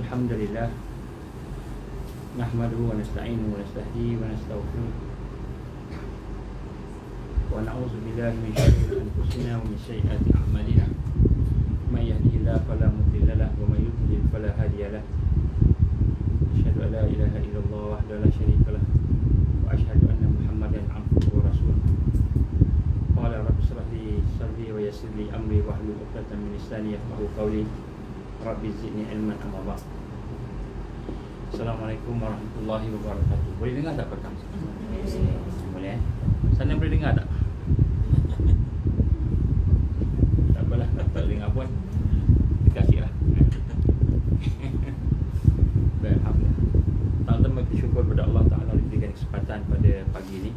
الحمد لله نحمده ونستعينه ونستهديه ونستغفره ونعوذ بالله من شرور أنفسنا ومن سيئات أعمالنا من يهده الله فلا مضل له ومن يضلل فلا هادي له أشهد أن لا إله إلا الله وحده لا شريك له وأشهد أن محمدا عبده ورسوله قال رب اشرح لي صدري ويسر لي أمري واحلل عقدة من لساني يفقهوا قولي رب زدني علما أما بعد. Assalamualaikum warahmatullahi wabarakatuh. Boleh dengar tak pertama? Boleh Sana boleh dengar tak? Tak apalah, tak dengar pun kasihlah. Baik, alhamdulillah. Pertama-tama kita syukur kepada Allah Ta'ala diberikan kesempatan pada pagi ini.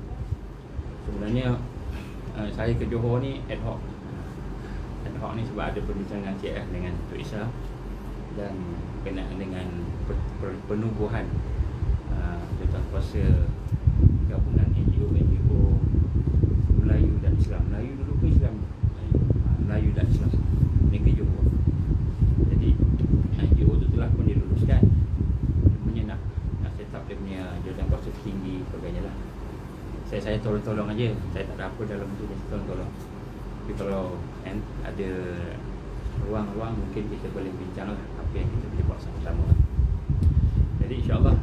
Sebenarnya saya ke Johor ni ad hoc. Ad hoc ni sebab ada perbincangan CF dengan Tok Isa dan berkenaan dengan penubuhan Jawatankuasa gabungan NGO Melayu dan Islam. Melayu dulu ke Islam? Melayu dan Islam Negeri Johor. Jadi NGO tu telah pun diluluskan. Dia punya nak set up dia punya Jawatankuasa tinggi sebagainya lah. Saya tolong-tolong aja. Saya tak ada apa dalam tu, saya tolong. Tapi kalau ada ruang-ruang mungkin kita boleh bincang lah apa yang kita boleh buat sama-sama. Jadi insyaAllah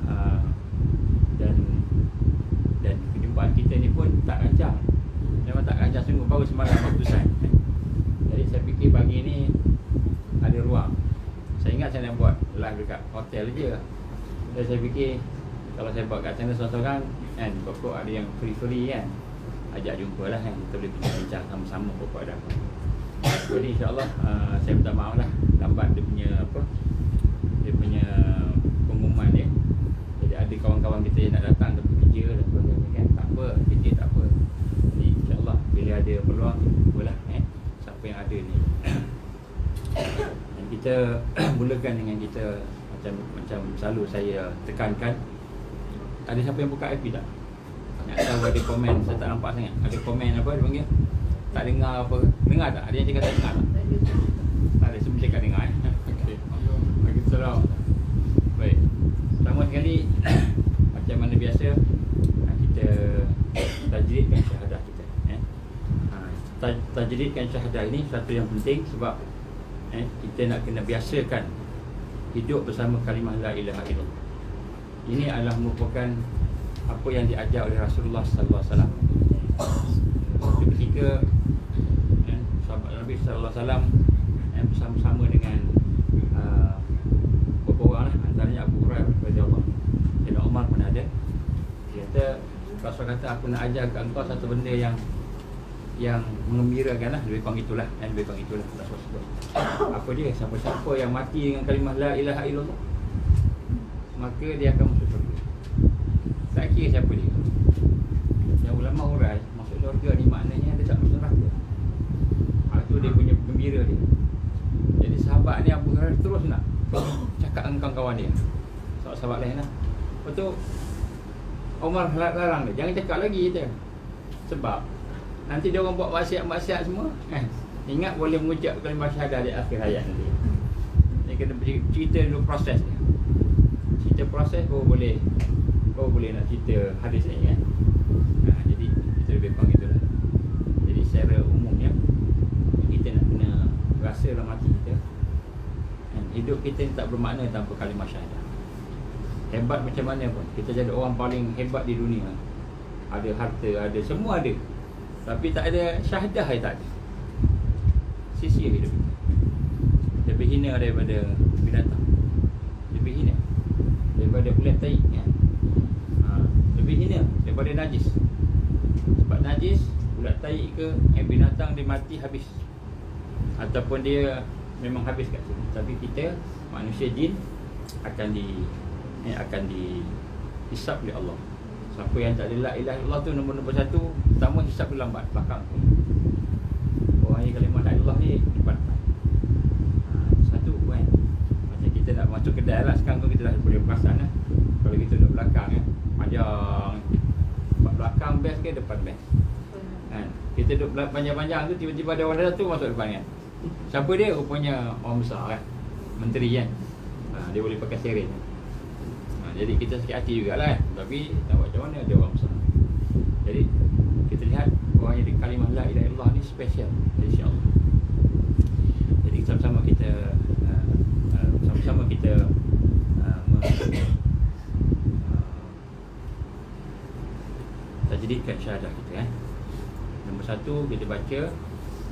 dan perjumpaan kita ni pun tak rancang. Memang tak rancang sungguh, baru semalam keputusan. Jadi saya fikir pagi ni ada ruang. Saya ingat saya nak buat live dekat hotel je. Dan saya fikir kalau saya buat kat sana seorang-seorang kan, pokok ada yang free kan, ajak jumpa lah kan, kita boleh bincang sama-sama pokok ada apa. Jadi insyaAllah saya minta maaf lah lambat dia punya pengumuman dia. Jadi ada kawan-kawan kita yang nak datang tapi kerja dan sebagainya kan, tak apa, kerja tak apa. Jadi insyaAllah bila ada peluang apalah siapa yang ada ni. Dan kita mulakan dengan kita macam selalu saya tekankan, ada siapa yang buka FB tak? Nak tahu ada komen, saya tak nampak sangat. Ada komen apa dia panggil? Tak dengar apa? Dengar tak? Ada yang cakap tak dengar tak? Tak ada, semua cakap dengar Okey. Bagi salam. Baik. Pertama sekali macam mana biasa kita tajridkan syahadah kita. Tajridkan syahadah ini satu yang penting sebab kita nak kena biasakan hidup bersama kalimah la ilaha illallah. Ini adalah merupakan apa yang diajar oleh Rasulullah sallallahu alaihi wasallam. Ketika sahabat Nabi sallallahu alaihi wasallam bersama-sama dengan beberapa orang lah, antaranya Abu Hurairah radhiyallahu anhu. Sayyidina Umar pun ada. Dia kata, Rasul kata aku nak ajar kat engkau satu benda yang mengembirakan lah, lebih kurang itulah Rasul sebut. Apa dia? Siapa-siapa yang mati dengan kalimah la ilaha illallah, maka dia akan masuk syurga. Tak kira siapa dia. Yang ulama urai masuk syurga ni maknanya dia tak masuk neraka. Itu dia punya gembira dia. Jadi sahabat ni Abu Hurairah terus nak cakap dengan kawan-kawan dia, sahabat-sahabat lain lah. Lepas tu Umar larang dia, jangan cakap lagi kita. Sebab nanti dia orang buat maksiat-maksiat semua ingat boleh mengucap kalimah syahadah di akhir hayat nanti. Dia kena cerita dulu proses dia. Cerita proses baru boleh nak cerita hadis ni kan. Jadi kita lebih kurang itulah. Jadi secara umumnya kita nak kena rasa dalam hati kita hidup kita ni tak bermakna tanpa kalimah syahadah. Hebat macam mana pun, kita jadi orang paling hebat di dunia, ada harta, ada semua ada, tapi tak ada syahadah, tak ada, sia-sia hidup kita. Lebih hina daripada binatang, lebih hina daripada ulat tai kan? Lebih hina daripada najis. Sebab najis, ulat tai ke binatang dia mati habis, ataupun dia memang habis kat sini. Tapi kita manusia jin akan dihisap oleh Allah. Siapa yang tak ada la ilaha illallah tu nombor satu, pertama hisap dia lambat, belakang tu. Orang yang kalimah la ilaha ni depan. Satu kan. Macam kita nak masuk kedai lah sekarang tu, kita dah boleh perasan lah. Kalau kita duduk belakang panjang, belakang best ke depan best kan? Kita duduk panjang-panjang tu, tiba-tiba ada orang datang tu masuk depan kan. Siapa dia? Rupanya orang besar kan, menteri kan. Dia boleh pakai sirih. Jadi kita sakit hati jugalah kan. Tapi tak buat macam mana, dia orang besar. Jadi kita lihat orang yang di kalimah la ilaha illallah ni special dari sisi Allah. Jadi sama-sama kita tajdidkan syahadah kita kan. Nombor satu, kita baca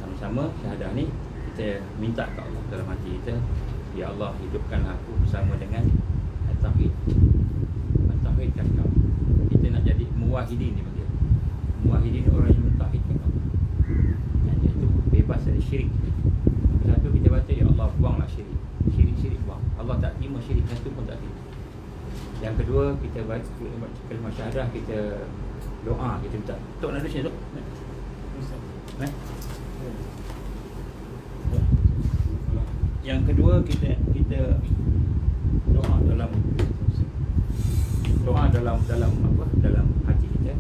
sama-sama syahadah ni, kita minta ke Allah dalam hati kita, ya Allah, hidupkanlah aku bersama dengan tauhid. Mentauhidkan kau. Kita nak jadi muwahhidin ni bagi. Muwahhidin ni orang yang mentauhidkan Allah. Iaitu bebas dari syirik. Nombor satu, kita baca, ya Allah, buanglah syirik. Syirik buang. Allah tak terima syirik, satu pun tak terima. Yang kedua, kita baca kalimah syahadah, kita doa, kita minta. Tok nak duduk sini, Tok. Yang kedua, kita doa dalam hati kita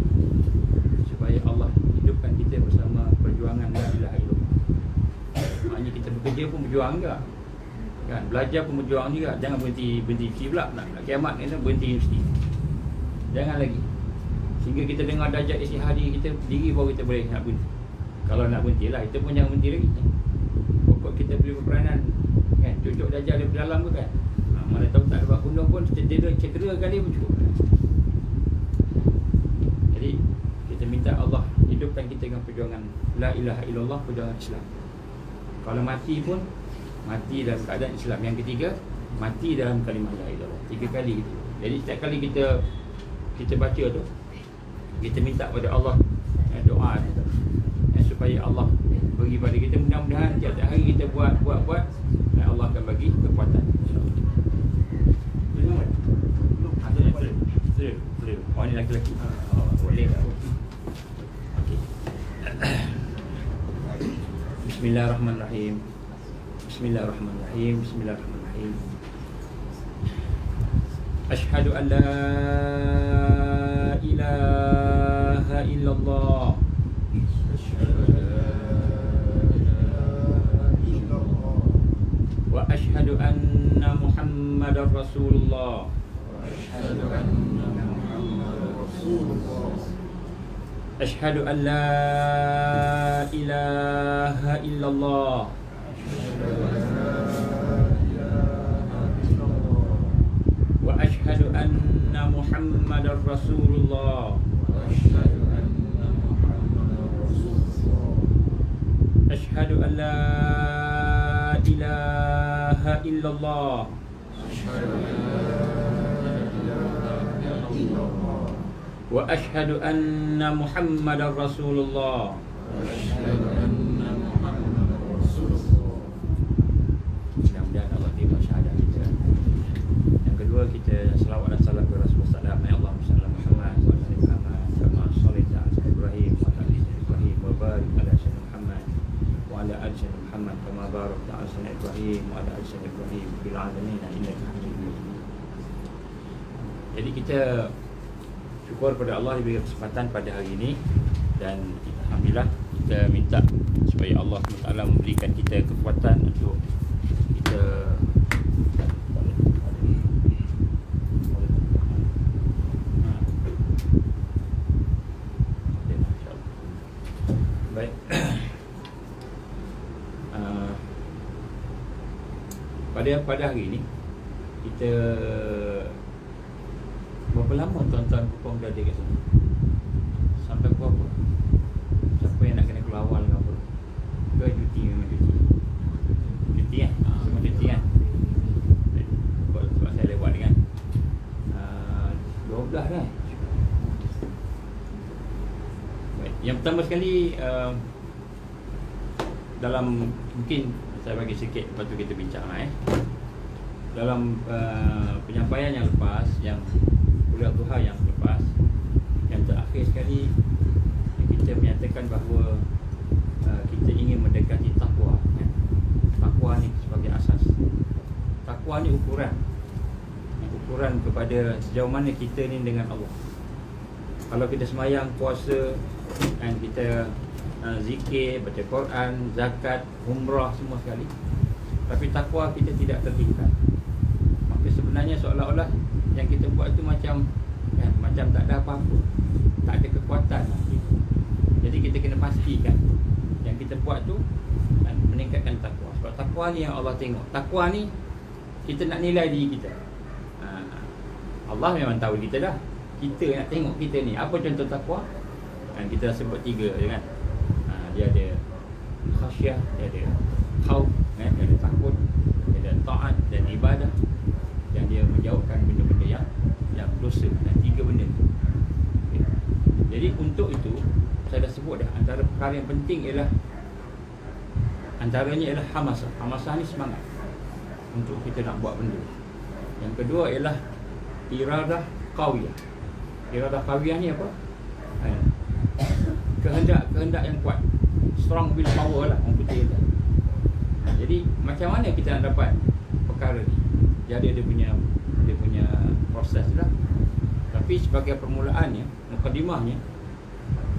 supaya Allah hidupkan kita bersama perjuangan la ilaha illallah. Maknanya kita bekerja pun berjuang juga. Kan, belajar pun berjuang juga. Jangan berhenti pula nak kiamat ni berhenti mesti. Jangan lagi. Sehingga kita dengar darjat istihadi kita diri baru kita boleh nak berhenti. Kalau nak berhenti lah, kita pun jangan berhenti lagi. Pokok kita beri peranan kan, cucuk darjat dari dalam tu kan. Mana tahu tak dapat bunuh pun cedera kali pun cukup. Jadi kita minta Allah hidupkan kita dengan perjuangan la ilaha illallah, perjuangan Islam. Kalau mati pun mati dalam keadaan Islam. Yang ketiga, mati dalam kalimah la ilaha illallah. 3 kali gitu. Jadi setiap kali kita baca tu, kita minta kepada Allah doa supaya Allah bagi pada kita, mudah-mudahan setiap hari kita buat dan Allah akan bagi kekuatan, insya-Allah. Boleh. Oh, ni laki-laki. Boleh tak? Okey. Bismillahirrahmanirrahim. Asyhadu an la ilaha illallah. Wa asyhadu anna Muhammadar Rasulullah. Asyhadu an la ilaha illallah. Wa asyhadu anna Muhammadar Rasulullah. Asyhadu an la ilaha illallah. Wa asyhadu anna Muhammadar Rasulullah. Mudah-mudahan Allah terima syahadat kita. Yang kedua, kita selawat dan salam kepada Rasulullah sallallahu alaihi wasallam. Allahumma Muhammad wa ala ali Muhammad kama shallaita ala Ibrahim wa ala ali Ibrahim wa barik ala sayyidina Muhammad wa ala ali sayyidina Muhammad kama barakta ala sayyidina Ibrahim wa ala ali sayyidina Ibrahim fil alamin innaka Hamidum Majid. Jadi kita syukur pada Allah diberi kesempatan pada hari ini, dan alhamdulillah kita minta supaya Allah SWT memberikan kita kekuatan untuk kita baik. Pada hari ini kita berapa lama tuan-tuan kupang berada kat sana? Sampai berapa? Siapa yang nak kena keluar awal ke apa? Ke cuti, memang cuti? Cuti kan? Memang cuti kan? Sebab saya lewat dengan 12 kan? Baik. Yang pertama sekali, dalam mungkin saya bagi sikit, lepas tu kita bincang lah dalam penyampaian yang lepas, yang kuliah duha yang lepas, yang terakhir sekali kita menyatakan bahawa kita ingin mendekati takwa. Takwa ni sebagai asas. Takwa ni ukuran kepada sejauh mana kita ni dengan Allah. Kalau kita semayang, puasa, dan kita zikir, baca Quran, zakat, umrah semua sekali, tapi takwa kita tidak tertingkat, maka sebenarnya seolah-olah yang kita buat tu macam kan, macam tak ada apa-apa, tak ada kekuatan lah, gitu. Jadi kita kena pastikan yang kita buat tu kan, meningkatkan takwa. Sebab takwa ni yang Allah tengok. Takwa ni kita nak nilai diri kita. Allah memang tahu kita dah. Kita nak tengok kita ni apa contoh takwa kan, kita dah sebut 3 je kan. Dia ada khasyah, dia ada khauf kan, dia ada takut, dia ada taat dan ibadah, yang dia menjauhkan benda-benda yang dosa. Dan 3 benda ni. Okay. Jadi untuk itu saya dah sebut dah, antara perkara yang penting ialah, antaranya ialah hamasah. Hamasah ni semangat untuk kita nak buat benda. Yang kedua ialah iradah qawiyah. Iradah qawiyah ni apa? Kehendak yang kuat, strong will power lah orang putih kata. Jadi macam mana kita nak dapat perkara ni? Jadi dia punya proses lah. Tapi sebagai permulaannya, mukadimahnya,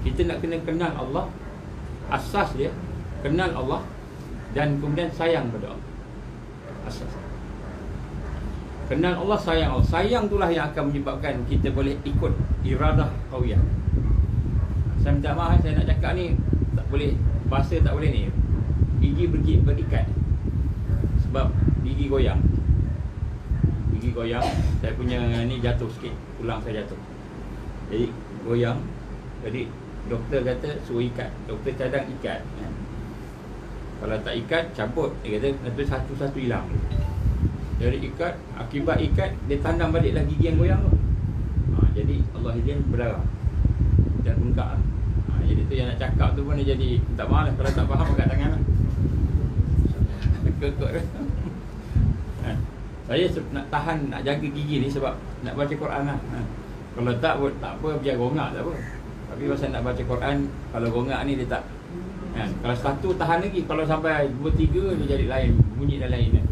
kita nak kena kenal Allah. Asas dia kenal Allah dan kemudian sayang pada Allah. Asas kenal Allah, sayang Allah. Sayang itulah yang akan menyebabkan kita boleh ikut iradah qawiyah. Saya minta maaf, saya nak cakap ni tak boleh, bahasa tak boleh ni. Gigi berikat. Sebab gigi goyang. Gigi goyang. Saya punya ni jatuh sikit, tulang saya jatuh. Jadi goyang. Jadi doktor kata suruh ikat. Doktor cadang ikat. Kalau tak ikat, cabut. Dia kata nanti satu-satu hilang. Jadi ikat, akibat ikat, dia tandang baliklah gigi yang goyang tu. Jadi Allah izin berdarah dan bengkak lah. Jadi tu yang nak cakap tu pun dia jadi tak maaf lah. Kalau tak faham angkat tangan lah. Kekut lah. Saya nak tahan, nak jaga gigi ni sebab nak baca Quran lah. Kalau tak apa, biar gongak tak apa. Tapi pasal nak baca Quran, kalau gongak ni dia tak kalau satu tahan lagi, kalau sampai 2-3 dia jadi lain, bunyi dah lain kan.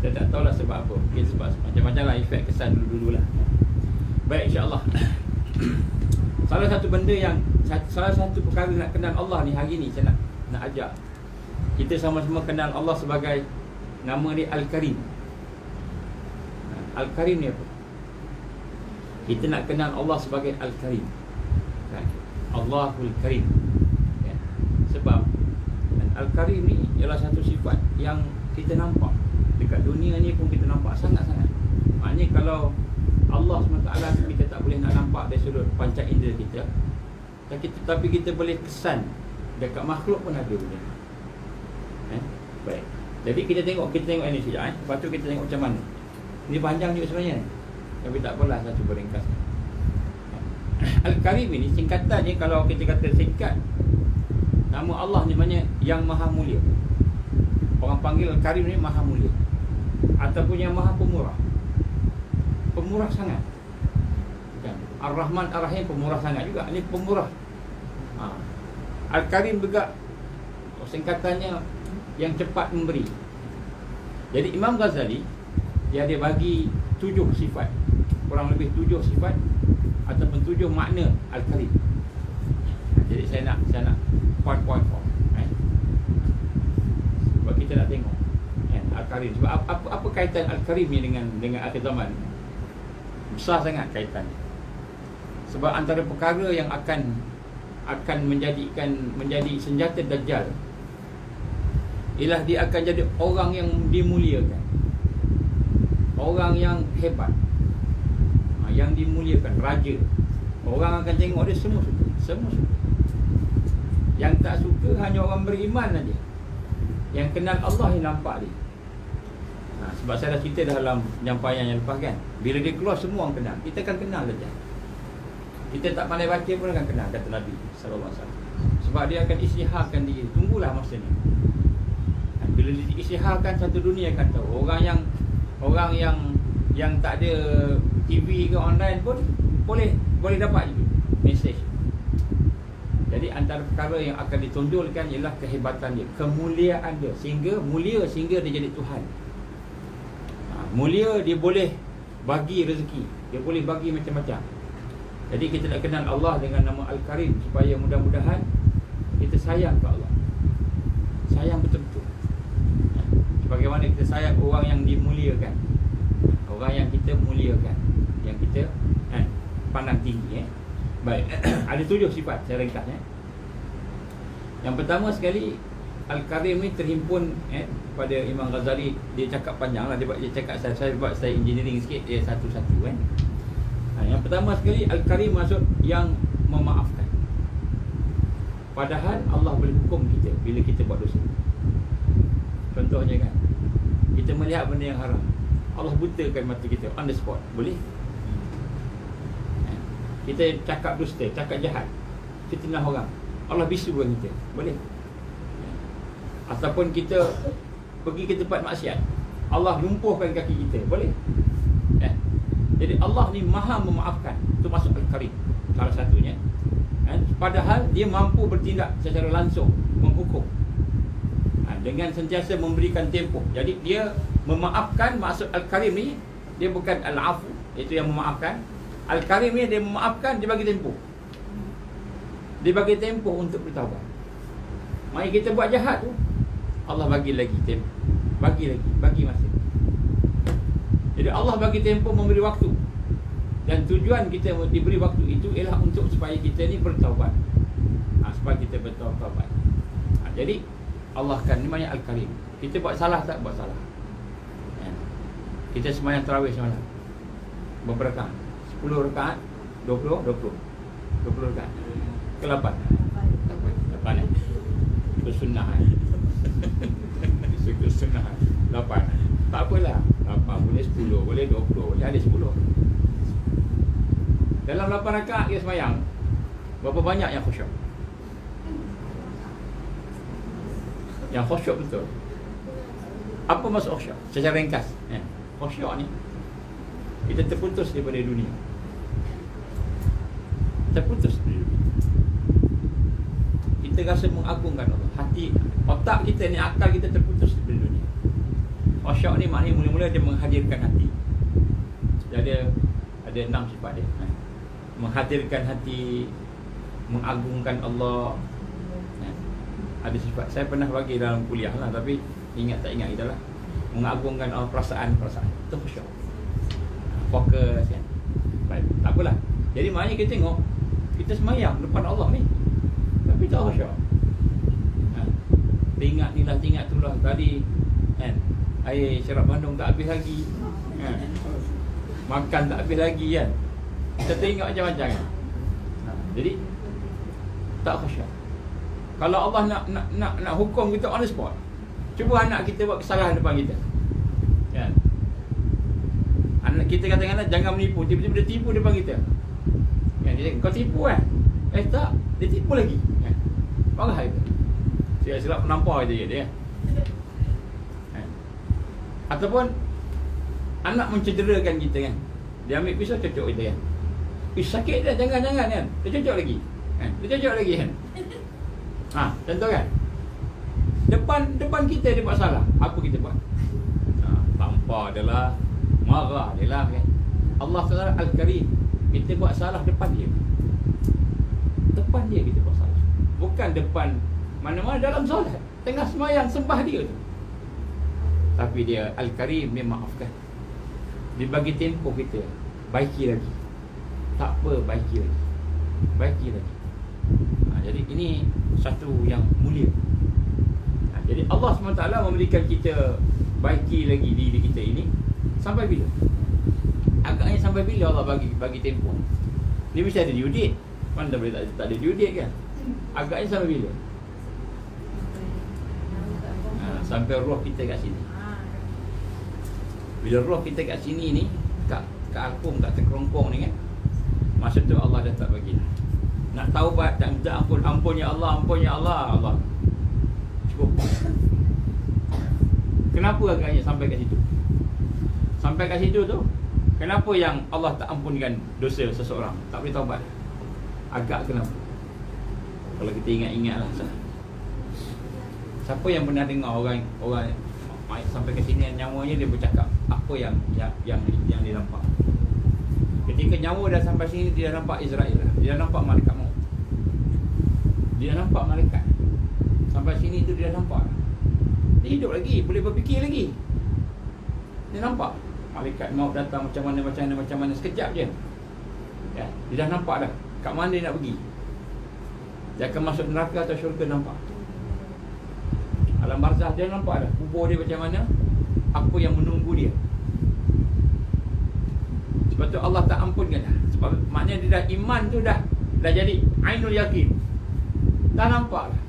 Saya tak tahulah sebab apa. Mungkin sebab macam-macam lah efek kesan dulu-dulu lah. Baik, insyaAllah. Salah satu perkara nak kenal Allah ni hari ni saya nak ajak kita sama-sama kenal Allah sebagai nama dia Al-Karim. Al-Karim ni apa? Kita nak kenal Allah sebagai Al-Karim kan? Allahul Karim kan? Sebab Al-Karim ni ialah satu sifat yang kita nampak dekat dunia ni pun, kita nampak sangat-sangat. Maknanya kalau Allah SWT kita tak boleh nak nampak dari sudut panca indera kita, tapi kita boleh kesan dekat makhluk pun ada benda. Baik. Jadi kita tengok ini sekejap lepas tu kita tengok macam mana. Ini panjang juga sebenarnya, tapi tak apalah, saya cuba ringkas. Al-Karim ini singkatannya, kalau kita kata singkat, nama Allah ni maknanya yang maha mulia. Orang panggil Al-Karim ni maha mulia, ataupun yang maha pemurah. Pemurah sangat kan? Ar-Rahman Ar-Rahim pemurah sangat juga. Ini pemurah. Al-Karim juga singkatannya yang cepat memberi. Jadi Imam Ghazali dia ada bagi 7 sifat, kurang lebih 7 sifat ataupun 7 makna Al-Karim. Jadi saya nak point-point sebab kita nak tengok Al-Karim. Sebab apa kaitan Al-Karim ni dengan akhir zaman? Besar sangat kaitannya. Sebab antara perkara yang akan menjadi senjata Dajjal ialah dia akan jadi orang yang dimuliakan, orang yang hebat, yang dimuliakan, raja. Orang akan tengok dia, semua suka. Yang tak suka hanya orang beriman saja, yang kenal Allah yang nampak dia. Sebab saya dah cerita dalam penyampaian yang lepas kan, bila dia keluar semua orang kenal. Kita akan kenal saja. Kita tak pandai baca pun akan kenal, kata Nabi SAW. Sebab dia akan isytiharkan diri. Tunggulah masa ni. Bila dia isytiharkan, satu dunia akan tahu. Orang yang tak ada TV ke online pun boleh dapat itu mesej. Jadi antara perkara yang akan ditonjolkan ialah kehebatan dia, kemuliaan dia, sehingga dia jadi Tuhan. Mulia, dia boleh bagi rezeki, dia boleh bagi macam-macam. Jadi kita nak kenal Allah dengan nama Al-Karim, supaya mudah-mudahan kita sayang ke Allah, sayang betul-betul, sebagaimana kita sayang orang yang dimuliakan. muliakan, yang kita pandang tinggi. Baik, ada 7 sifat, saya ringkasnya. Yang pertama sekali, Al-Karim ni terhimpun pada Imam Ghazali. Dia cakap panjang lah, dia cakap saya buat saya engineering sikit, dia satu-satu kan. Yang pertama sekali, Al-Karim maksud yang memaafkan. Padahal Allah boleh hukum kita bila kita buat dosa. Contohnya kan, kita melihat benda yang haram, Allah butakan mata kita on the spot, boleh? Kita cakap dusta, cakap jahat, fitnah orang, Allah bisukan kita, boleh? Ataupun kita pergi ke tempat maksiat, Allah lumpuhkan kaki kita, boleh? Jadi Allah ni maha memaafkan. Itu masuk Al-Karim, salah satunya. Padahal dia mampu bertindak secara langsung, menghukum, dengan sentiasa memberikan tempoh. Jadi dia memaafkan. Maksud Al-Karim ni, dia bukan Al-Afu, itu yang memaafkan. Al-Karim ni dia memaafkan, dia bagi tempoh. Dia bagi tempoh untuk bertaubat. Mari kita buat jahat tu, Allah bagi lagi tempoh, bagi masa. Jadi Allah bagi tempoh, memberi waktu. Dan tujuan kita diberi waktu itu ialah untuk supaya kita ni bertaubat. Supaya kita bertaubat. Jadi Allah kan ni maknanya Al-Karim. Kita buat salah tak? Buat salah. Kita sembahyang tarawih semalam, berapa rakaat? 10 rakaat, 20 rakaat. Ke-8. 8 itu sunnah. Itu sunnah. 8. Tak apalah. 8 boleh 10, boleh 20, boleh ada 10. Dalam 8 rakaat kita sembahyang, berapa banyak yang khusyuk? Yang khusyuk betul. Apa maksud khusyuk? Secara ringkas, khusyuk ni, kita terputus daripada dunia. Terputus dari dunia. Kita rasa mengagungkan Allah. Hati, otak kita ni, akal kita terputus daripada dunia. Khusyuk ni maknanya mula-mula dia menghadirkan hati. Jadi ada 6 sifat dia. Menghadirkan hati, mengagungkan Allah. Ada sifat, saya pernah bagi dalam kuliah lah, tapi ingat tak ingat kita lah. Mengagungkan Allah, perasaan. Itu khusyuk. Fokus kan. Baik, tak apalah. Jadi maknanya kita tengok, kita semayang depan Allah ni, tapi tak khusyuk. Tengok ni lah, tengok tu lah. Tadi kan, air syarab Bandung tak habis lagi, makan tak habis lagi kan. Kita tengok macam-macam kan. Jadi tak khusyuk. Kalau Allah nak hukum kita on the spot, cuba anak kita buat kesalahan depan kita, kan? Anak kita katakanlah jangan menipu, tiba-tiba dia tipu depan kita, kan? Dia kata, kau tipu kan? Tak, dia tipu lagi, kan? Marah kita. Silap menampar dia, kan? Ataupun anak mencederakan kita, kan? Dia ambil pisau cocok kita, kan? Sakit dah, jangan kan? Dia cocok lagi, kan? Dia cocok lagi, kan? Contoh kan, depan kita dia buat salah, apa kita buat? Tampar dia lah, marah dia lah, kan? Allah SWT Al-Karim, kita buat salah depan dia. Depan dia kita buat salah, bukan depan mana-mana dalam solat, tengah semayang sembah dia tu. Tapi dia Al-Karim, dia maafkan. Dia bagi tempoh kita, baiki lagi. Tak apa, baiki lagi. Jadi ini satu yang mulia. Jadi Allah SWT memberikan kita baiki lagi diri kita ini. Sampai bila? Agaknya sampai bila Allah bagi tempoh? Dia mesti ada due date. Mana boleh tak ada due date kan? Agaknya sampai bila? Sampai roh kita kat sini. Bila roh kita kat sini ni, kat alkum, kat terkerongkong ni kan, masa tu Allah dah tak bagi. Nak taubat tak minta ampun ya Allah, Allah cukup. Kenapa agaknya sampai kat situ? Sampai kat situ tu, kenapa yang Allah tak ampunkan dosa seseorang, tak boleh taubat? Agak kenapa? Kalau kita ingat-ingat lah, siapa yang pernah dengar orang sampai ke sini nyawanya dia bercakap apa yang dia nampak? Ketika nyawa dah sampai sini, dia dah nampak Israel, dia dah nampak malaikat maut, dia dah nampak malaikat. Sampai sini tu dia dah nampak. Dia hidup lagi, boleh berfikir lagi. Dia nampak. malaikat maut datang macam mana sekejap je. Ya, dia dah nampak dah kat mana dia nak pergi. Dia akan masuk neraka atau syurga, nampak. Alam barzah dia nampak dah, kubur dia macam mana, apa yang menunggu dia. Sebab tu Allah tak ampunkan dah. Sebab maknanya dia dah iman tu dah jadi ainul yakin. Dah nampak dah.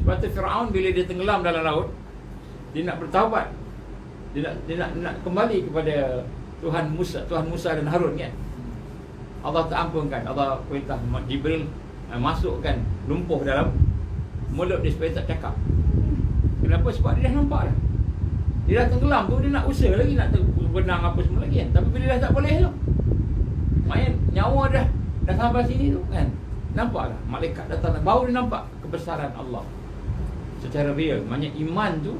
Sebab tu Firaun bila dia tenggelam dalam laut, dia nak bertaubat. Dia nak kembali kepada Tuhan Musa dan Harun kan. Allah tak ampunkan. Allah perintah Jibril masukkan lumpuh dalam mulut dia supaya tak cakap. Kenapa? Sebab dia dah nampak dah. Dia dah tenggelam tu, dia nak usaha lagi, nak benang apa semua lagi kan. Tapi bila dah tak boleh tu, maknanya nyawa dah sampai sini tu kan. Nampak dah, malaikat datang, baru dia nampak kebesaran Allah secara real. Maknanya iman tu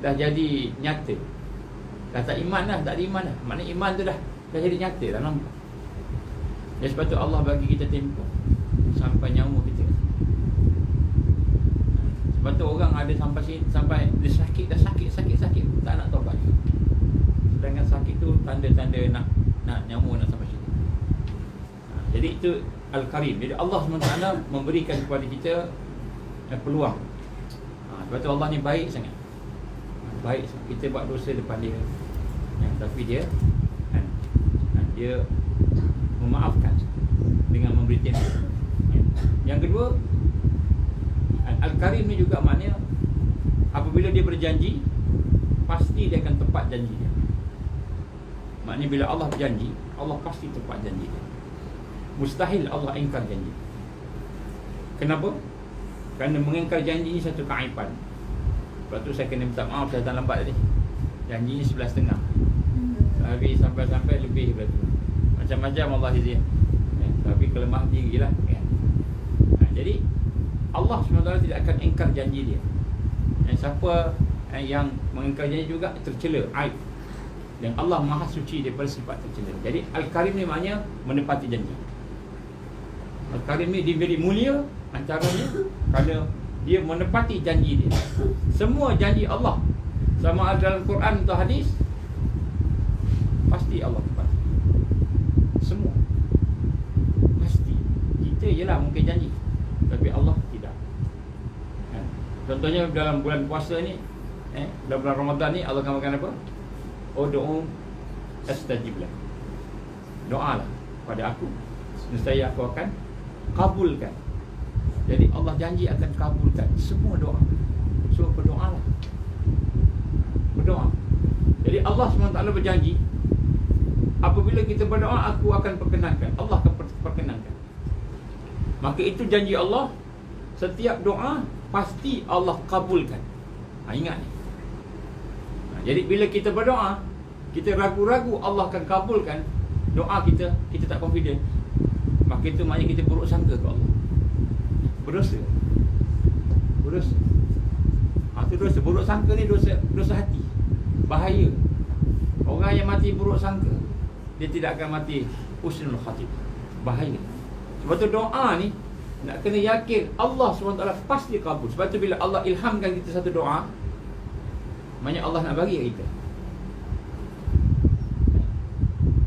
dah jadi nyata. Dah tak iman dah, tak ada iman dah. Maknanya iman tu dah jadi nyata, dah nampak. Jadi sebab tu Allah bagi kita tempoh sampai nyawa kita. Sebab tu orang ada sampai sini, sampai dia sakit, dah sakit tak nak taubat. Sedangkan sakit tu tanda-tanda nak nyawa nak sampai sini. Jadi itu Al-Karim. Jadi Allah SWT memberikan kepada kita peluang. Sebab tu Allah ni baik sangat. Baik sangat. Kita buat dosa depan dia, tapi dia memaafkan dengan memberi tempoh. Yang kedua, Al-Karim ni juga maknanya apabila dia berjanji, pasti dia akan tepat janji dia. Maknanya bila Allah berjanji, Allah pasti tepat janji dia. Mustahil Allah ingkar janji. Kenapa? Kerana mengingkar janji ni satu keaiban. Sebab tu saya kena minta maaf, saya datang lambat tadi. Janji ni 11.30. Tapi sampai lebih daripada tu. Macam-macam Allah izin. Tapi kelemahan diri lah kan? Jadi Allah SWT tidak akan ingkar janji dia. Dan siapa yang mengingkar janji juga tercela, aib. Dan Allah Maha Suci daripada sifat tercela. Jadi Al-Karim ni maknanya menepati janji. Al-Karim ni dia very mulia antaranya kerana dia menepati janji dia. Semua janji Allah, sama ada dalam Quran atau hadis, pasti Allah tepati. Semua pasti. Kita je lah mungkin janji, tapi Allah tidak. Contohnya dalam bulan puasa ni, dalam bulan Ramadan ni, Allah akan makan apa? Ud'u astajib lak. Doalah pada aku, nescaya aku akan kabulkan. Jadi Allah janji akan kabulkan semua doa. So berdoalah. Berdoa. Jadi Allah SWT berjanji, apabila kita berdoa, aku akan perkenankan. Allah akan perkenankan. Maka itu janji Allah. Setiap doa pasti Allah kabulkan. Ingat ni. Jadi bila kita berdoa, kita ragu-ragu Allah akan kabulkan doa kita, kita tak confident, maka itu maknanya kita buruk sangka ke Allah. Berdosa. Itu dosa. Buruk sangka ni dosa hati. Bahaya. Orang yang mati buruk sangka, dia tidak akan mati husnul khatimah. Bahaya. Sebab tu doa ni nak kena yakin Allah SWT pasti kabul. Sebab tu bila Allah ilhamkan kita satu doa, maknanya Allah nak bagi kita.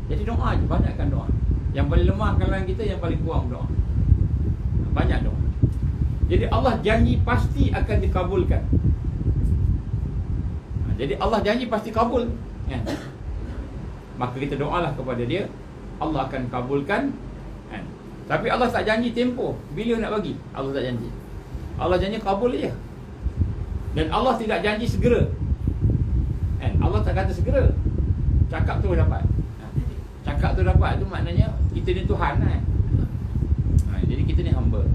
Jadi doa je, banyakkan doa. Yang paling lemah kalangan kita, yang paling kurang doa. Banyak doa. Jadi Allah janji pasti akan dikabulkan. Jadi Allah janji pasti kabul kan? Maka kita doalah kepada dia, Allah akan kabulkan kan? Tapi Allah tak janji tempoh bila nak bagi. Allah tak janji. Allah janji kabul je. Dan Allah tidak janji segera kan? Allah tak kata segera. Cakap tu dapat. Cakap tu dapat tu maknanya kita ni Tuhan kan? Jadi kita ni hamba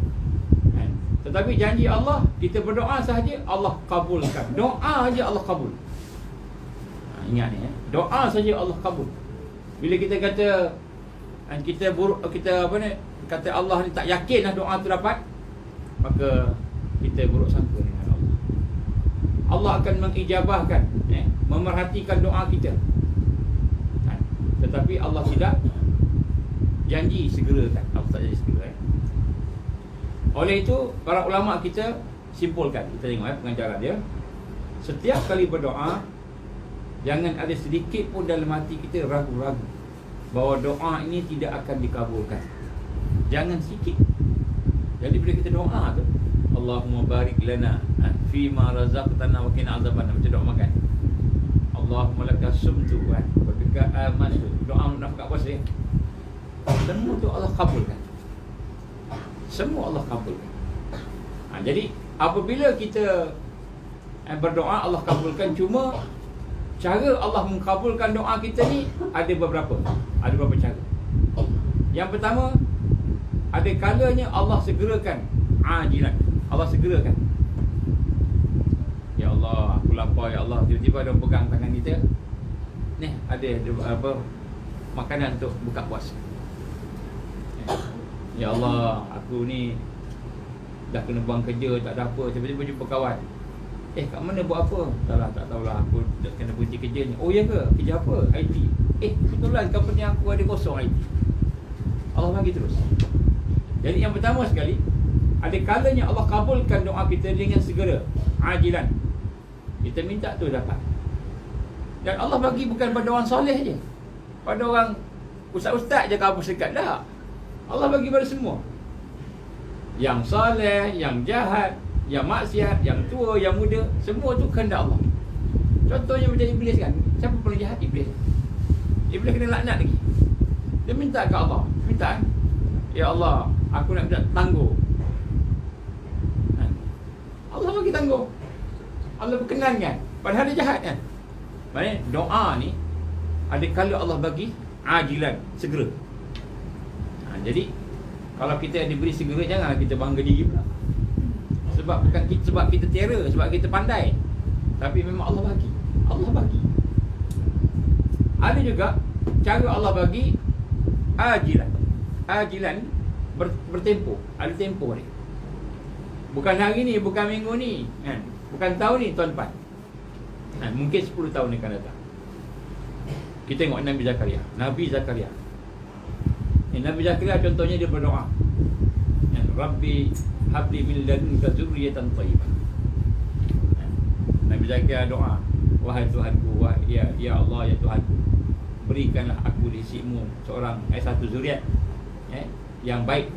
kan? Tetapi janji Allah, kita berdoa sahaja Allah kabulkan. Doa aja Allah kabul. Ingat ni doa saja Allah kabul. Bila kita kata kita apa ni, kata Allah ni tak yakin lah doa tu dapat, maka kita buruk sangka dengan Allah. Allah akan mengijabahkan, memerhatikan doa kita. Tetapi Allah tidak janji segerakan. Allah tak janji segera. Oleh itu para ulama kita simpulkan, kita tengok pengajaran dia, setiap kali berdoa Jangan ada sedikit pun dalam hati kita ragu-ragu bahawa doa ini tidak akan dikabulkan. Jangan sikit. Jadi bila kita doa tu, Allahumma barik lana fima razaqtana wa qina azabannar, macam doa makan. Allahumma laka sumtu wa bika amantu. Doa nak buka puasa ya. Semua tu Allah kabulkan. Semua Allah kabulkan. Jadi apabila kita berdoa Allah kabulkan, cuma cara Allah mengkabulkan doa kita ni ada beberapa. Ada beberapa cara. Yang pertama, ada kalanya Allah segerakan ajilan. Allah segerakan. Ya Allah, aku lapar ya Allah. Tiba-tiba dia pegang tangan kita. Ni ada apa makanan untuk buka puasa. Ya Allah, aku ni dah kena buang kerja, tak ada apa. Tiba-tiba jumpa kawan. Kat mana buat apa? Tak tahulah, aku dah kena berhenti kerja ni. Oh ya ke? Kerja apa? IT. Kebetulan company aku ada kosong IT. Allah bagi terus. Jadi yang pertama sekali, ada kalanya Allah kabulkan doa kita dengan segera, ajilan. Kita minta tu dapat. Dan Allah bagi bukan pada orang soleh je, pada orang ustaz-ustaz je kabur sekat, tak. Allah bagi pada semua. Yang soleh, yang jahat, yang maksiat, yang tua, yang muda, semua tu kehendak Allah. Contohnya macam Iblis kan. Siapa paling jahat? Iblis. Iblis kena laknat lagi. Dia minta ke Allah, minta, ya Allah, aku nak minta tangguh. Allah bagi tangguh. Allah berkenan kan. Padahal dia jahat kan. Maksudnya doa ni ada kala Allah bagi ajilan, segera. Jadi kalau kita diberi segera, janganlah kita bangga diri pula. Sebab bukan kita, sebab kita terror, sebab kita pandai. Tapi memang Allah bagi. Allah bagi. Ada juga cara Allah bagi ajilan. Ajilan bertempoh. Ada tempoh ni. Bukan hari ni, bukan minggu ni, kan? Bukan tahun ni, tahun depan. Mungkin 10 tahun akan datang. Kita tengok Nabi Zakaria. Nabi Zakaria contohnya dia berdoa, Rabbi habli min ladunka dzurriyyatan thayyibah. Nabi Zakaria doa, wahai Tuhanku, ya Allah, ya Tuhanku, berikanlah aku di sisimu seorang satu zuriat yang baik.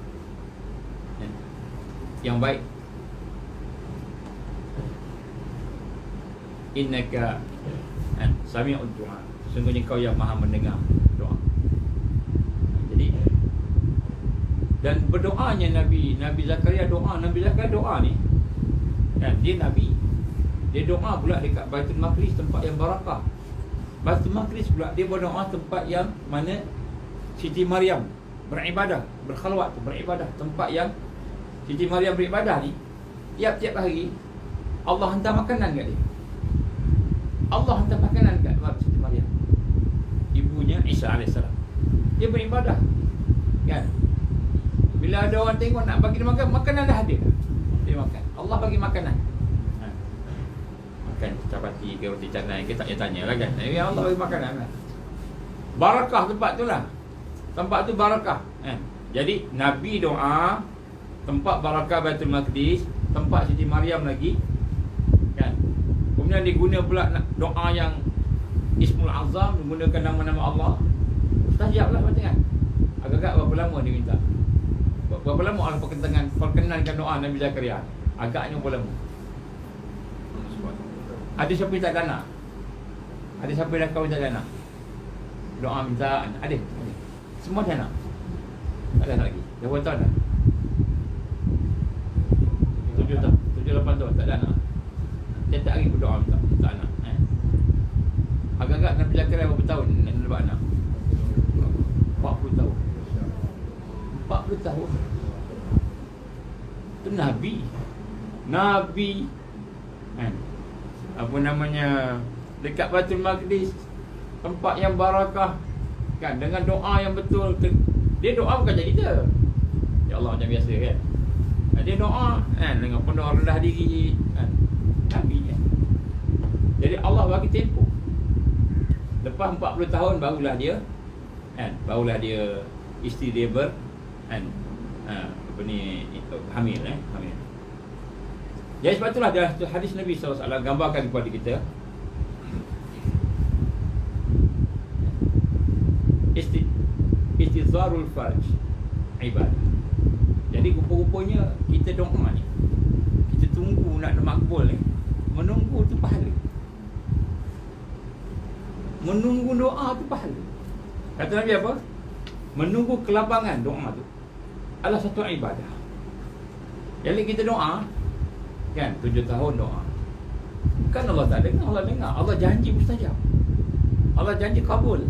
Yang baik. Innaka sami'ud du'a. Sungguhnya kau yang maha mendengar doa. Jadi, dan berdoanya Nabi Zakaria doa ni kan, dia Nabi. Dia doa pula dekat Baitul Maqdis, tempat yang barakah. Baitul Maqdis pula dia berdoa tempat yang mana Siti Maryam beribadah, berkhalwat, beribadah. Tempat yang Siti Maryam beribadah ni, tiap-tiap hari Allah hantar makanan kat dia. Allah hantar makanan kat Siti Maryam, ibunya Isa AS. Dia beribadah kan. Bila ada orang tengok nak bagi dia makan, makanan dah ada, dia makan. Allah bagi makanan. Makan capati ke roti canai ke, tak payah tanya lah kan. Ya Allah bagi makanan kan. Barakah tempat tu lah. Tempat tu barakah kan. Jadi Nabi doa tempat barakah Baitul Maqdis, tempat Siti Maryam lagi kan. Kemudian diguna pula doa yang Ismul Azam, menggunakan nama-nama Allah. Mustajab lah macam kan. Agak-agak berapa lama dia minta? Berapa lama Allah perkenankan doa Nabi Zakaria? Agaknya berapa lama? Ada siapa yang tak ada anak? Ada siapa yang dah kahwin tak ada anak? Doa minta anak. Ada. Semua ada anak. Tak ada anak lagi. Dah berapa tahun dah? 7 tahun, 7-8 tahun tak ada anak. Setiap hari berdoa minta anak. Agak-agak Nabi Zakaria berapa tahun nak dapat anak? 40 tahun. 40 tahun. Itu Nabi kan. Apa namanya, dekat Baitul Maqdis, tempat yang barakah kan, dengan doa yang betul. Dia doa bukan macam kita, ya Allah macam biasa kan. Dia doa kan dengan penuh rendah diri kan. Nabi kan. Jadi Allah bagi tempoh. Lepas 40 tahun barulah dia kan, barulah dia isteri dia kan, apa ni, hamil hamil. Jadi sebab itulah hadis Nabi SAW gambarkan kepada kita istizarul farj ibadah. Jadi rupa-rupanya kita doa ni, kita tunggu nak makbul ni, menunggu tu pahala. Menunggu doa tu pahala. Kata Nabi apa? Menunggu kelabangan doa tu adalah satu ibadah. Jadi kita doa kan 7 tahun doa. Kan Allah tak dengar, Allah dengar. Allah janji mustajab. Allah janji kabul.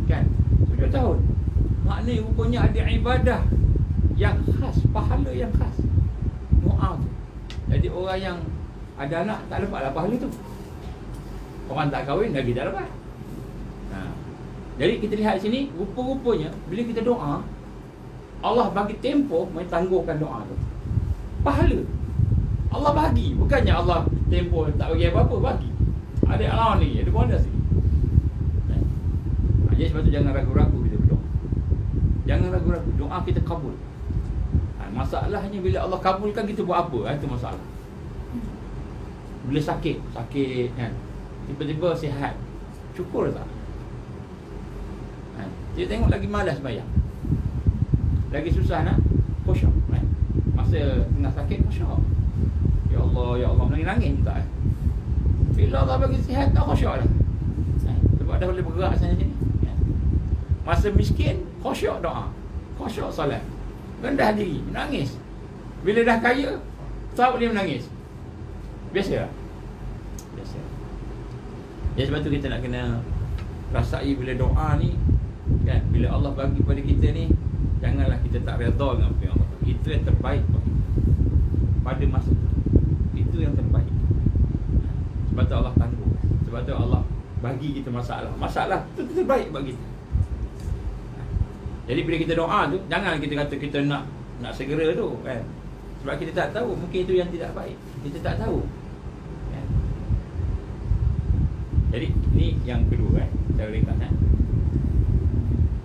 Kan? 7 tahun. Maknanya rupanya ada ibadah yang khas, pahala yang khas. Doa tu. Jadi orang yang ada anak tak dapatlah pahala tu. Orang tak kahwin lagi tak dapat. Jadi kita lihat sini, rupa-rupanya bila kita doa, Allah bagi tempoh mentangguhkan doa tu. Pahala Allah bagi, bukannya Allah tempoh tak bagi apa-apa, bagi. Ada Allah ni, ada bonus ni. Jadi sebab tu jangan ragu-ragu bila berdoa. Jangan ragu-ragu, doa kita kabul. Masalahnya bila Allah kabulkan, kita buat apa? Itu masalah. Bila sakit kan, tiba-tiba sihat, syukur tak? Dia tengok lagi malas bayar, lagi susah nak khusyuk kan? Masa tengah sakit khusyuk, ya Allah nangis minta. Bila Allah bagi sihat tak khusyuk dah sebab dah boleh bergerak sana sini. Masa miskin khusyuk doa, khusyuk solat, rendah diri, menangis. Bila dah kaya tak boleh menangis. Biasa lah. Biasa. Ya, sebab tu kita nak kena rasai bila doa ni kan, bila Allah bagi pada kita ni, janganlah kita tak redha dengan apa yang Allah bagi. Itu yang terbaik pada masa itu. Itu yang terbaik. Sebab tu Allah tangguh. Sebab tu Allah bagi kita masalah. Masalah itu terbaik bagi kita. Jadi bila kita doa tu, jangan kita kata kita nak segera tu kan. Sebab kita tak tahu, mungkin itu yang tidak baik. Kita tak tahu kan? Jadi ni yang kedua kan, cara ringkas kan.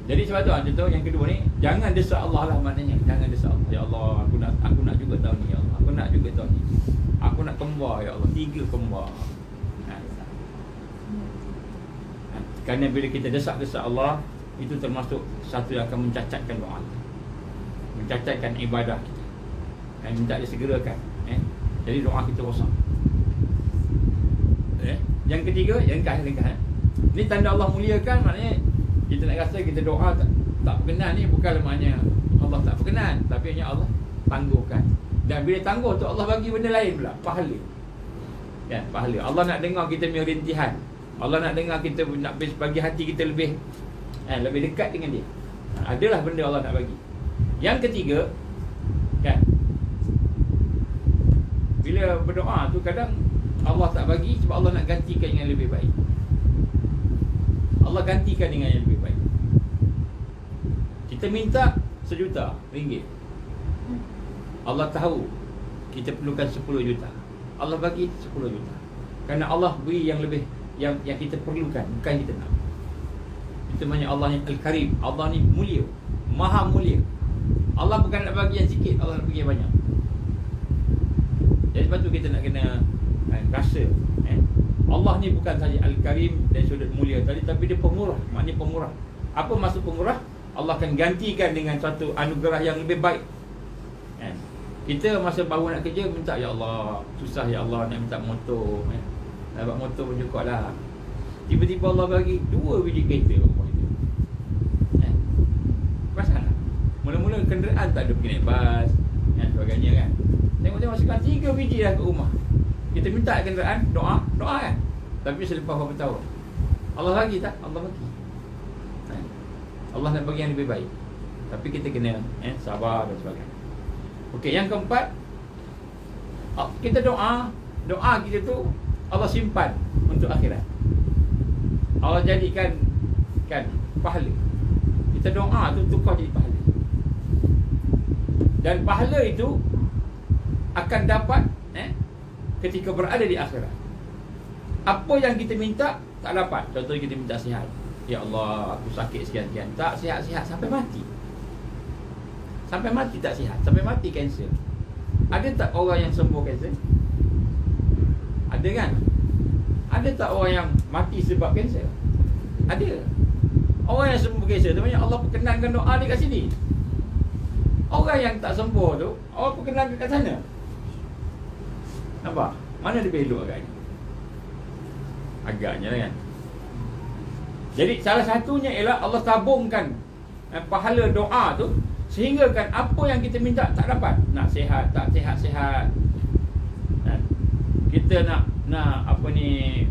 Jadi sebab tu contoh yang kedua ni, jangan desak Allah lah maknanya. Jangan desak Allah. Ya Allah, aku nak juga tahun ni ya Allah. Aku nak juga tahun ni. Aku nak kembar ya Allah, 3 kembar. Kerana bila kita desak-desak Allah, itu termasuk satu yang akan mencacatkan doa kita, mencacatkan ibadah kita. Minta dia segerakan. Jadi doa kita rosak. Yang ketiga, yang ringkas. Ni tanda Allah muliakan, maknanya kita nak rasa kita doa tak berkenan ni, bukan maknanya Allah tak berkenan, tapi hanya Allah tangguhkan. Dan bila tangguh tu, Allah bagi benda lain pula, pahala. Kan, pahala. Allah nak dengar kita punya rintihan. Allah nak dengar kita nak bagi hati kita lebih dekat dengan dia. Adalah benda Allah nak bagi. Yang ketiga kan, bila berdoa tu kadang Allah tak bagi sebab Allah nak gantikan dengan lebih baik. Allah gantikan dengan yang lebih baik. Kita minta RM1 juta. Allah tahu kita perlukan 10 juta. Allah bagi 10 juta. Kerana Allah beri yang lebih, yang kita perlukan, bukan kita nak. Itu maknanya Allah ni Al-Karim. Allah ni mulia, maha mulia. Allah bukan nak bagi yang sikit, Allah nak bagi yang banyak. Jadi sebab tu kita nak kena rasa Allah ni bukan saja Al-Karim dari sudut mulia tadi, tapi dia pemurah. Maknanya pemurah. Apa maksud pemurah? Allah akan gantikan dengan satu anugerah yang lebih baik. Kita masa baru nak kerja minta, ya Allah, susah ya Allah nak minta motor. Dapat motor pun cukup lah. Tiba-tiba Allah bagi 2 biji kereta. Pasal mula-mula kenderaan tak ada, pergi naik bas sebagainya kan. Tengok-tengok sekarang 3 biji dah kat rumah. Kita minta kenderaan, doa kan. Tapi selepas berapa tahun Allah bagi tak? Allah bagi. Allah nak bagi yang lebih baik. Tapi kita kena sabar dan sebagainya. Okey, yang keempat, kita doa kita tu Allah simpan untuk akhirat. Allah jadikan kan pahala. Kita doa tu tukar jadi pahala. Dan pahala itu akan dapat ketika berada di akhirat. Apa yang kita minta tak dapat. Contohnya kita minta sihat. Ya Allah, aku sakit sekian-sekian. Tak sihat-sihat sampai mati. Sampai mati tak sihat. Sampai mati kanser. Ada tak orang yang sembuh kanser? Ada kan? Ada tak orang yang mati sebab kanser? Ada. Orang yang sembuh kanser tu banyak Allah perkenankan doa dia kat sini. Orang yang tak sembuh tu Allah perkenankan kat sana. Nampak? Mana dia belok agaknya? Agaknya kan. Jadi salah satunya ialah Allah tabungkan pahala doa tu, sehingga kan apa yang kita minta tak dapat. Nak sihat, tak sihat-sihat. Kita nak apa ni,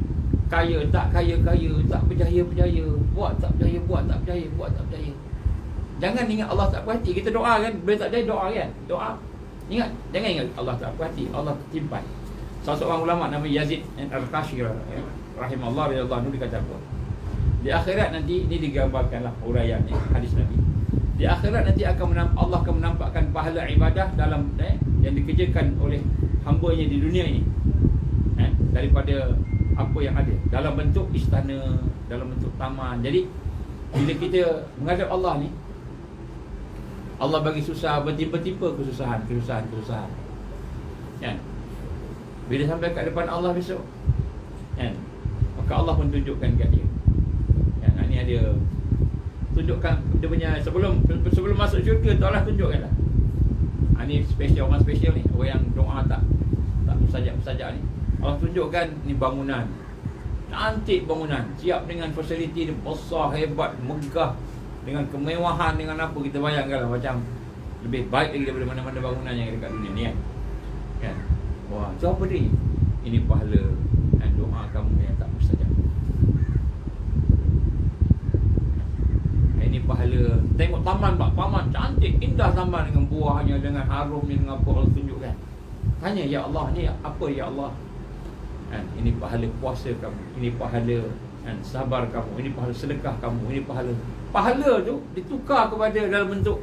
kaya, tak berjaya, buat tak berjaya. Jangan ingat Allah tak puas hati. Kita doa kan, bila tak berjaya doa kan. Doa. Jangan ingat Allah tak puas hati. Allah timpan. Salah seorang ulama nama Yazid Al-Qashir rahimahullah radhiyallahu anhu, dia kata apa? Di akhirat nanti, ini digambarkanlah uraian hadis Nabi. Di akhirat nanti Allah akan menampakkan pahala ibadah dalam yang dikerjakan oleh hamba-Nya di dunia ini, daripada apa yang ada dalam bentuk istana, dalam bentuk taman. Jadi bila kita menghadap Allah ni, Allah bagi susah, bertipa-tipa kesusahan. Kan? Bila sampai kat depan Allah besok, kan, maka Allah pun tunjukkan kat dia. Kan, ni ada tunjukkan dia punya sebelum masuk syurga tu Allah tunjukkanlah. Ni special, orang special ni, orang yang doa tak mustajab ni. Allah tunjukkan ni bangunan. Cantik bangunan, siap dengan fasiliti dia besar, hebat, megah, dengan kemewahan, dengan apa, kita bayangkanlah macam lebih baik lagi daripada mana-mana bangunan yang ada kat dunia ni kan. Wah, tu apa ni? Ini pahala doa kamu yang tak mustajab. Ini pahala. Tengok taman, taman cantik, indah taman dengan buahnya, dengan harumnya, dengan apa Allah tunjukkan. Tanya, ya Allah, ni apa ya Allah? Ini pahala puasa kamu, ini pahala sabar kamu, ini pahala sedekah kamu, ini pahala tu ditukar kepada dalam bentuk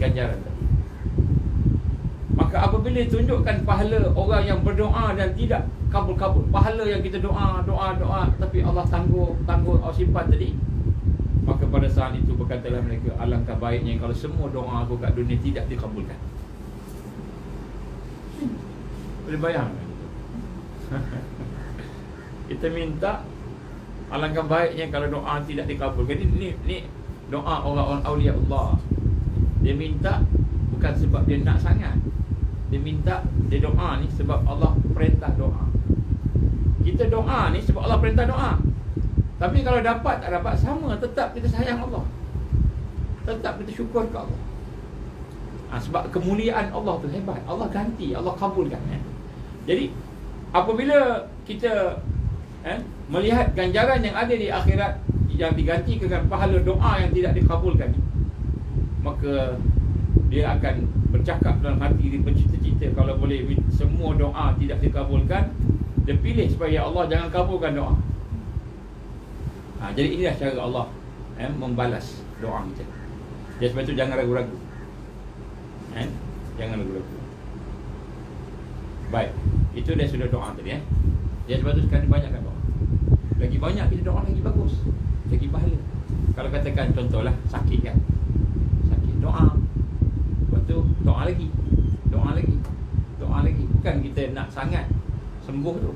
ganjaran. Maka apabila tunjukkan pahala orang yang berdoa dan tidak kabul-kabul, pahala yang kita doa tapi Allah tangguh Allah simpan tadi, maka pada saat itu berkatalah mereka, alangkah baiknya kalau semua doa aku kat dunia tidak dikabulkan. Boleh bayangkan? Kita minta, alangkah baiknya kalau doa tidak dikabulkan. Ini doa orang-orang awliya Allah. Dia minta bukan sebab dia nak sangat. Dia minta, dia doa ni sebab Allah perintah doa. Kita doa ni sebab Allah perintah doa. Tapi kalau dapat tak dapat sama, tetap kita sayang Allah, tetap kita syukur ke Allah. Sebab kemuliaan Allah tu hebat. Allah ganti, Allah kabulkan. Jadi apabila kita melihat ganjaran yang ada di akhirat yang digantikan dengan pahala doa yang tidak dikabulkan, maka dia akan bercakap dalam hati dia, bercita-cita kalau boleh semua doa tidak dikabulkan, dia pilih supaya Allah jangan kabulkan doa. Jadi inilah cara Allah membalas doa kita. Jadi sebab itu jangan ragu-ragu. Jangan ragu-ragu. Baik, itu dah sudah doa tadi. Jadi sebab itu sekarang banyakkan doa. Lagi banyak kita doa lagi bagus, lagi pahala. Kalau katakan contohlah sakit kan, sakit doa, lepas tu doa lagi. Bukan kita nak sangat sembuh tu,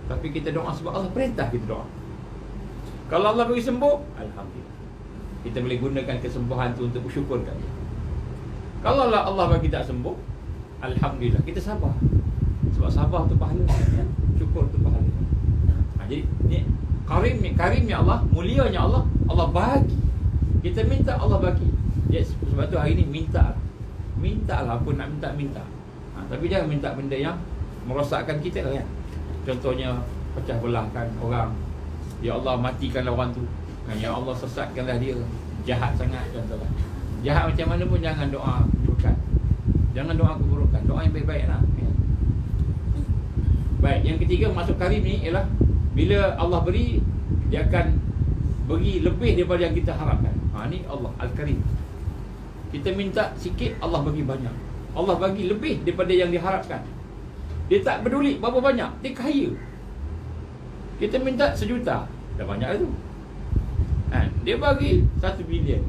tapi kita doa sebab Allah perintah kita doa. Kalau Allah bagi sembuh, alhamdulillah, kita boleh gunakan kesembuhan tu untuk bersyukur kat dia. Kalau Allah bagi tak sembuh, alhamdulillah, kita sabar. Sebab sabar tu pahala, syukur tu pahala. Jadi ni karimnya Allah, mulianya Allah, Allah bagi. Kita minta, Allah bagi. Sebab tu hari ni mintalah apa nak minta. Tapi jangan minta benda yang merosakkan kita kan. Contohnya pecah belahkan orang, ya Allah matikanlah orang tu, ya Allah sesatkanlah dia, jahat sangat contohlah. Jahat macam mana pun jangan doa keburukan. Jangan doa keburukan, doa yang baik-baiklah. Baik, yang ketiga masuk karim ni ialah bila Allah beri, dia akan beri lebih daripada yang kita harapkan. Ni Allah Al-Karim. Kita minta sikit, Allah bagi banyak. Allah bagi lebih daripada yang diharapkan. Dia tak peduli berapa banyak, dia kaya. Kita minta 1 juta, dah banyak tu. Dia bagi 1 bilion